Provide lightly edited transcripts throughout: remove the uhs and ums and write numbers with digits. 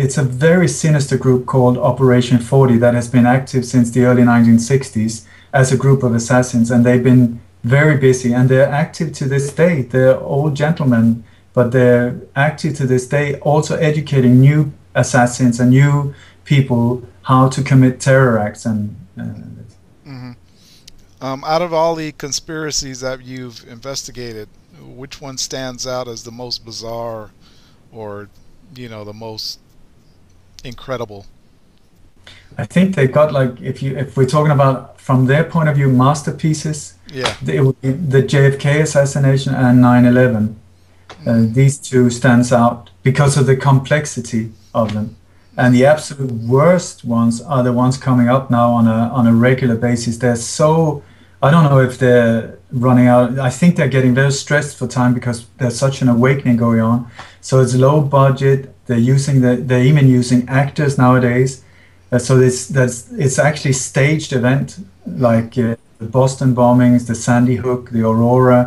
it's a very sinister group called Operation 40 that has been active since the early 1960s as a group of assassins, and they've been very busy, and they're active to this day. They're old gentlemen, but they're active to this day, also educating new assassins and new people how to commit terror acts. And Hmm. Out of all the conspiracies that you've investigated, which one stands out as the most bizarre, or the most incredible? I think they got, like, if we're talking about from their point of view masterpieces, Yeah. it would be the JFK assassination and 9/11. Hmm. These two stands out because of the complexity of them. And the absolute worst ones are the ones coming up now on a regular basis. They're so, I don't know if they're running out. I think they're getting very stressed for time because there's such an awakening going on. So it's low budget. They're even using actors nowadays. So it's actually staged event, like the Boston bombings, the Sandy Hook, the Aurora,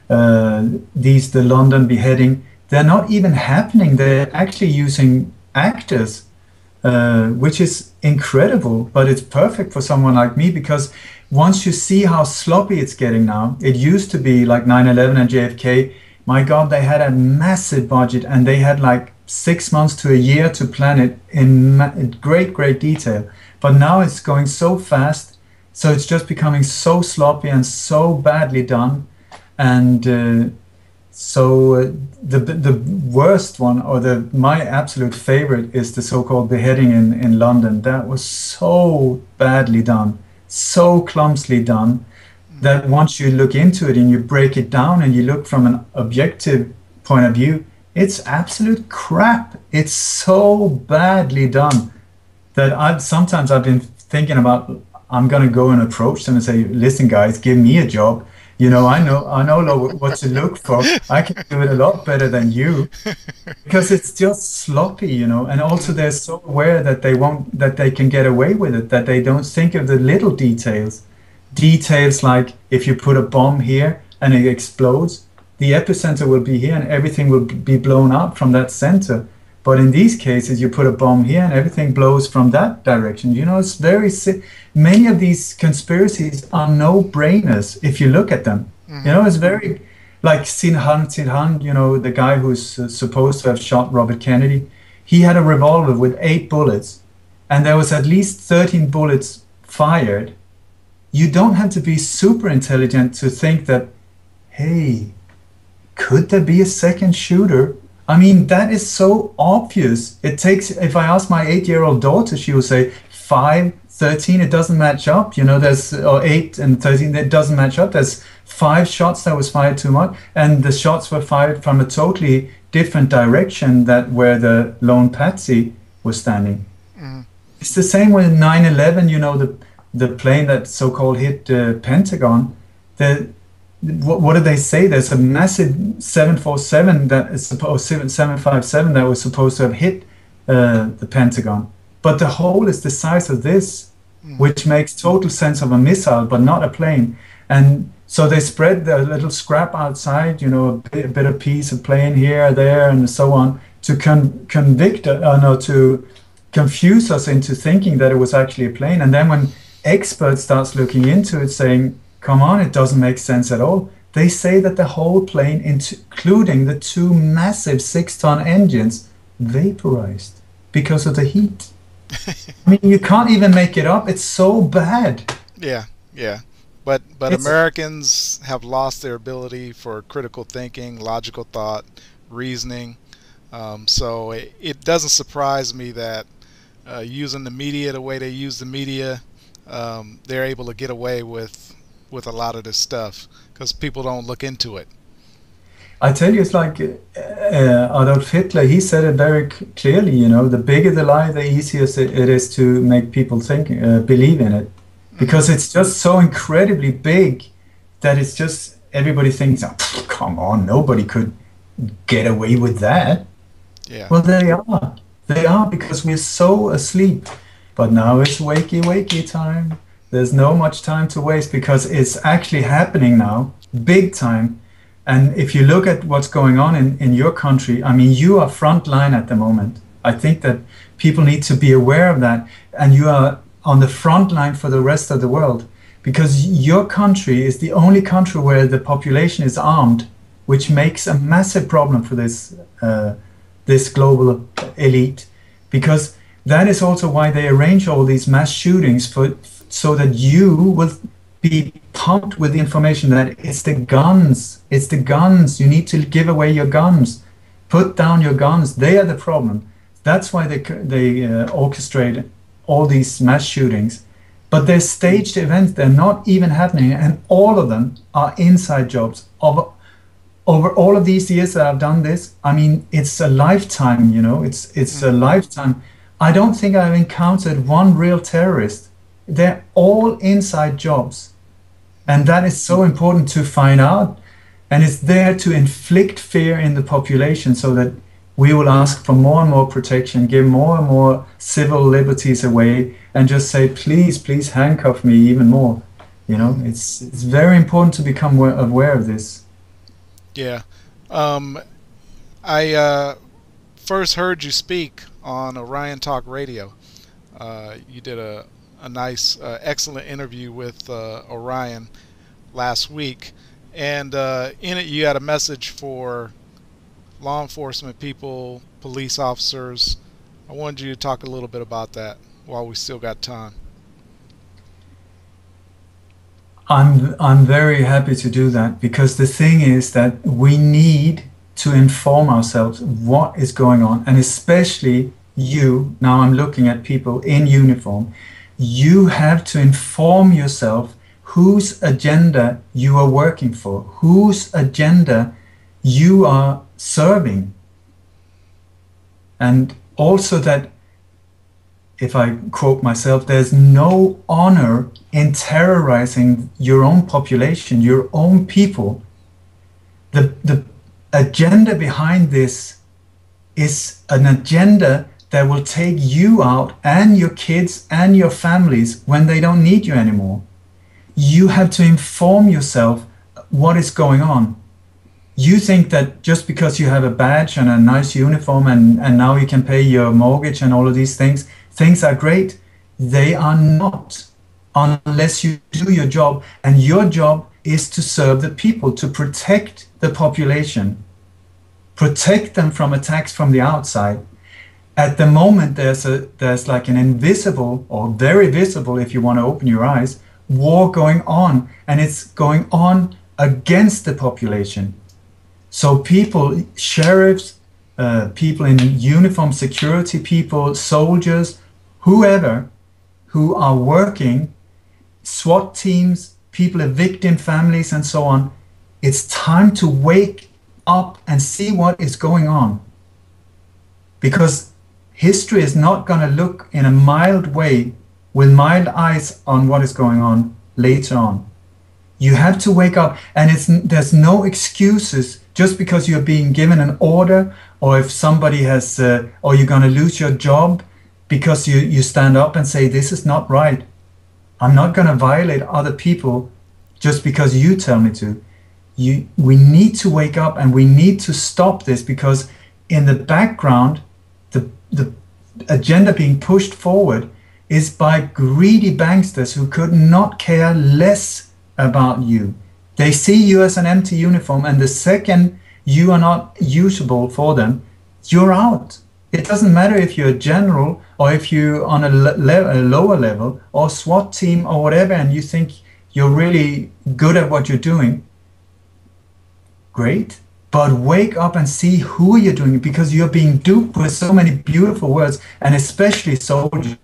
the London beheading. They're not even happening. They're actually using actors, which is incredible, but it's perfect for someone like me because once you see how sloppy it's getting now, it used to be like 9/11 and JFK. My God, they had a massive budget and they had like 6 months to a year to plan it in great, great detail. But now it's going so fast, so it's just becoming so sloppy and so badly done. And the worst one, or my absolute favorite, is the so-called beheading in London. That was so badly done, so clumsily done, that once you look into it and you break it down and you look from an objective point of view, it's absolute crap. It's so badly done that I've been thinking about, I'm going to go and approach them and say, listen, guys, give me a job. I know what to look for. I can do it a lot better than you because it's just sloppy, and also they're so aware that they can get away with it, that they don't think of the little details. Details like if you put a bomb here and it explodes, the epicenter will be here and everything will be blown up from that center. But in these cases, you put a bomb here and everything blows from that direction. It's many of these conspiracies are no-brainers if you look at them. Hmm. It's very, like Sirhan, the guy who's supposed to have shot Robert Kennedy. He had a revolver with 8 bullets, and there was at least 13 bullets fired. You don't have to be super intelligent to think that, hey, could there be a second shooter? I mean, that is so obvious. If I ask my 8-year-old daughter, she will say 5, 13, it doesn't match up. Or 8 and 13, it doesn't match up. There's 5 shots that was fired too much, and the shots were fired from a totally different direction where the lone patsy was standing. Hmm. It's the same with 9/11, the plane that so-called hit the Pentagon. What did they say? There's a massive 747 or 757 that was supposed to have hit the Pentagon, but the hole is the size of this, which makes total sense of a missile, but not a plane. And so they spread the little scrap outside, a bit of piece of plane here, there, and so on, to to confuse us into thinking that it was actually a plane. And then when experts starts looking into it, saying, come on, it doesn't make sense at all. They say that the whole plane, including the 2 massive 6-ton engines, vaporized because of the heat. I mean, you can't even make it up. It's so bad. Yeah, yeah. But It's Americans have lost their ability for critical thinking, logical thought, reasoning. So it doesn't surprise me that using the media the way they use the media, they're able to get away with a lot of this stuff because people don't look into it. I tell you, it's like Adolf Hitler. He said it very clearly. The bigger the lie, the easier it is to make people believe in it, because Hmm. it's just so incredibly big that it's just everybody thinks, oh, come on, nobody could get away with that. Yeah. Well, they are. They are, because we're so asleep. But now it's wakey, wakey time. There's no much time to waste because it's actually happening now, big time. And if you look at what's going on in your country, I mean, you are front line at the moment. I think that people need to be aware of that. And you are on the front line for the rest of the world, because your country is the only country where the population is armed, which makes a massive problem for this global elite, because that is also why they arrange all these mass shootings so that you will be pumped with the information that it's the guns, you need to give away your guns, put down your guns, they are the problem. That's why they orchestrate all these mass shootings. But they're staged events, they're not even happening, and all of them are inside jobs. Over all of these years that I've done this, I mean, it's a lifetime, you know, it's a lifetime. I don't think I've encountered one real terrorist. They're all inside jobs. And that is so important to find out. And it's there to inflict fear in the population so that we will ask for more and more protection, give more and more civil liberties away, and just say, please, please handcuff me even more. You know, it's very important to become aware of this. Yeah. I first heard you speak on Orion Talk Radio. You did a nice, excellent interview with Orion last week. And in it, you had a message for law enforcement people, police officers. I wanted you to talk a little bit about that while we still got time. I'm very happy to do that, because the thing is that we need to inform ourselves what is going on, and especially you. Now I'm looking at people in uniform. You have to inform yourself whose agenda you are working for, whose agenda you are serving. And also that, if I quote myself, there's no honor in terrorizing your own population, your own people. The agenda behind this is an agenda that will take you out and your kids and your families when they don't need you anymore. You have to inform yourself what is going on. You think that just because you have a badge and a nice uniform and now you can pay your mortgage and all of these things are great. They are not, unless you do your job. And your job is to serve the people, to protect the population, protect them from attacks from the outside. At the moment, there's like an invisible, or very visible if you want to open your eyes, war going on, and it's going on against the population. So people, sheriffs, people in uniform, security people, soldiers, whoever who are working, SWAT teams, people of victim families and so on, it's time to wake up and see what is going on. Because history is not going to look in a mild way, with mild eyes on what is going on later on. You have to wake up, and there's no excuses just because you're being given an order, or if somebody has, or you're going to lose your job because you stand up and say, this is not right. I'm not going to violate other people just because you tell me to. We need to wake up, and we need to stop this, because in the background, the agenda being pushed forward is by greedy banksters who could not care less about you. They see you as an empty uniform, and the second you are not usable for them, you're out. It doesn't matter if you're a general or if you're on a lower level or SWAT team or whatever, and you think you're really good at what you're doing. Great. But wake up and see who you're doing, because you're being duped with so many beautiful words, and especially soldiers,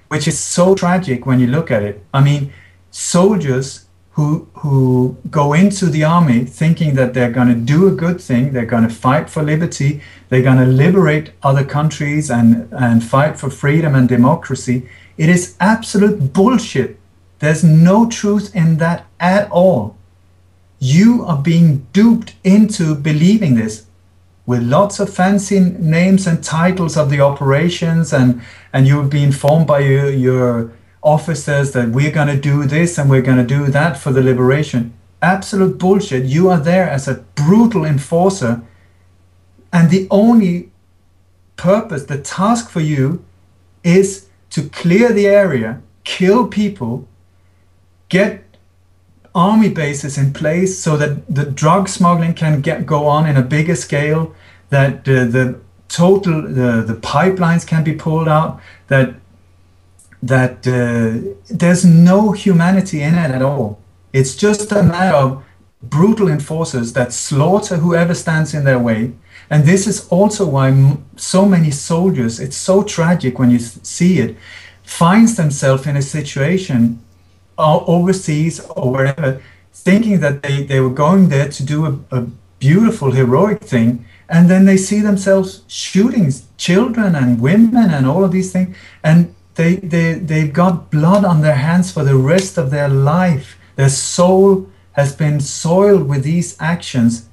which is so tragic when you look at it. I mean, soldiers who go into the army thinking that they're going to do a good thing, they're going to fight for liberty, they're going to liberate other countries and fight for freedom and democracy. It is absolute bullshit. There's no truth in that at all. You are being duped into believing this, with lots of fancy names and titles of the operations, and you'll be informed by your officers that we're going to do this and we're going to do that for the liberation. Absolute bullshit. You are there as a brutal enforcer, and the only purpose, the task for you is to clear the area, kill people, get army bases in place so that the drug smuggling can go on in a bigger scale, that the pipelines can be pulled out, that there's no humanity in it at all. It's just a matter of brutal enforcers that slaughter whoever stands in their way. And this is also why so many soldiers, it's so tragic when you see it, finds themselves in a situation overseas or wherever, thinking that they were going there to do a beautiful, heroic thing, and then they see themselves shooting children and women and all of these things, and they've got blood on their hands for the rest of their life. Their soul has been soiled with these actions.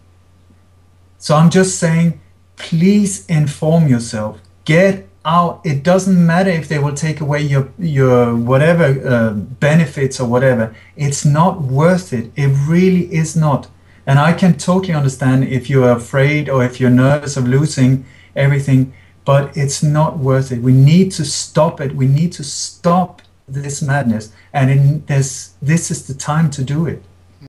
So I'm just saying, please inform yourself. Get out. It doesn't matter if they will take away your whatever benefits or whatever. It's not worth it. It really is not. And I can totally understand if you're afraid or if you're nervous of losing everything, but it's not worth it. We need to stop it. We need to stop this madness. And this is the time to do it.